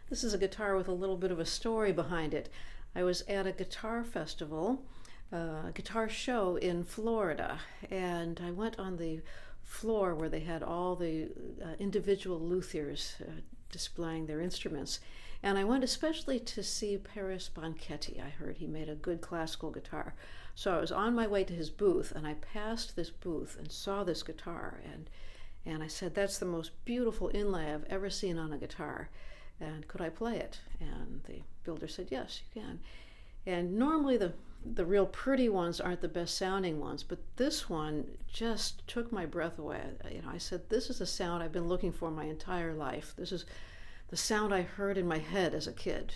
This is a guitar with a little bit of a story behind it. I was at a guitar festival, a guitar show in Florida, and I went on the floor where they had all the individual luthiers displaying their instruments. And I went especially to see Paris Banchetti. I heard he made a good classical guitar. So I was on my way to his booth, and I passed this booth and saw this guitar, and I said, "That's the most beautiful inlay I've ever seen on a guitar, and could I play it?" And the builder said, "Yes, you can." And normally the real pretty ones aren't the best sounding ones, but this one just took my breath away. I said, "This is the sound I've been looking for my entire life. This is the sound I heard in my head as a kid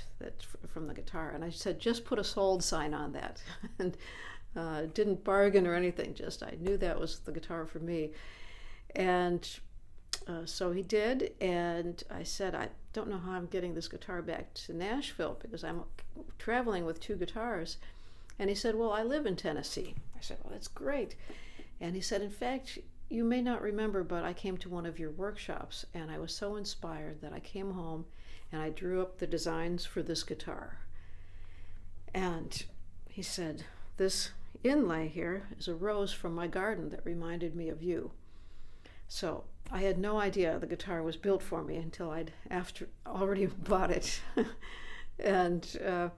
from the guitar." And I said, "Just put a sold sign on that." And didn't bargain or anything, just I knew that was the guitar for me. And so he did, and I said, "I don't know how I'm getting this guitar back to Nashville because I'm traveling with two guitars." And he said, "Well, I live in Tennessee." I said, "Well, that's great." And he said, "In fact, you may not remember, but I came to one of your workshops, and I was so inspired that I came home and I drew up the designs for this guitar." And he said, "This inlay here is a rose from my garden that reminded me of you." So I had no idea the guitar was built for me until I'd already bought it. And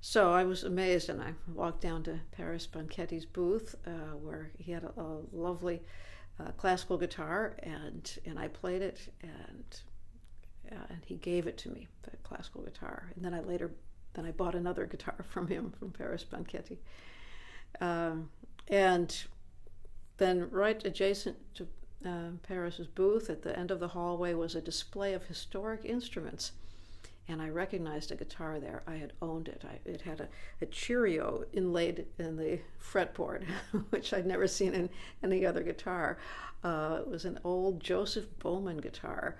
so I was amazed, and I walked down to Paris Banchetti's booth where he had a lovely classical guitar, and I played it, and he gave it to me, the classical guitar. And then I bought another guitar from him, from Paris Banchetti. And then right adjacent to Paris's booth at the end of the hallway was a display of historic instruments. And I recognized a guitar there. I had owned it. It had a Cheerio inlaid in the fretboard, which I'd never seen in any other guitar. It was an old Joseph Bowman guitar.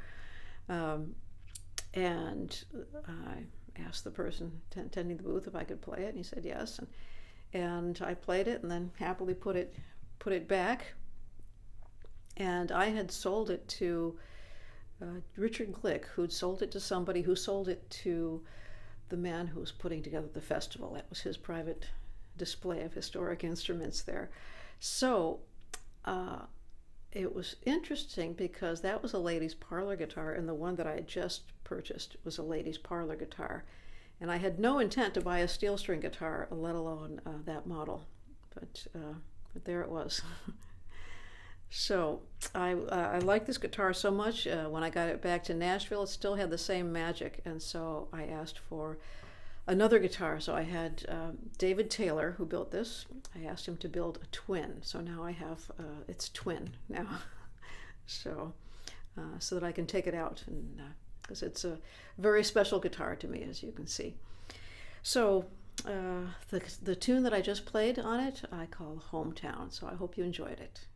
And I asked the person attending the booth if I could play it, and he said yes. And I played it and then happily put it back. And I had sold it to Richard Glick, who'd sold it to somebody who sold it to the man who was putting together the festival. That was his private display of historic instruments there. So it was interesting because that was a ladies' parlor guitar, and the one that I had just purchased was a ladies' parlor guitar. And I had no intent to buy a steel string guitar, let alone that model. But there it was. So I liked this guitar so much. When I got it back to Nashville, it still had the same magic. And so I asked for another guitar. So I had David Taylor, who built this. I asked him to build a twin. So now I have its twin now. So that I can take it out, and because it's a very special guitar to me, as you can see. So the tune that I just played on it, I call Hometown. So I hope you enjoyed it.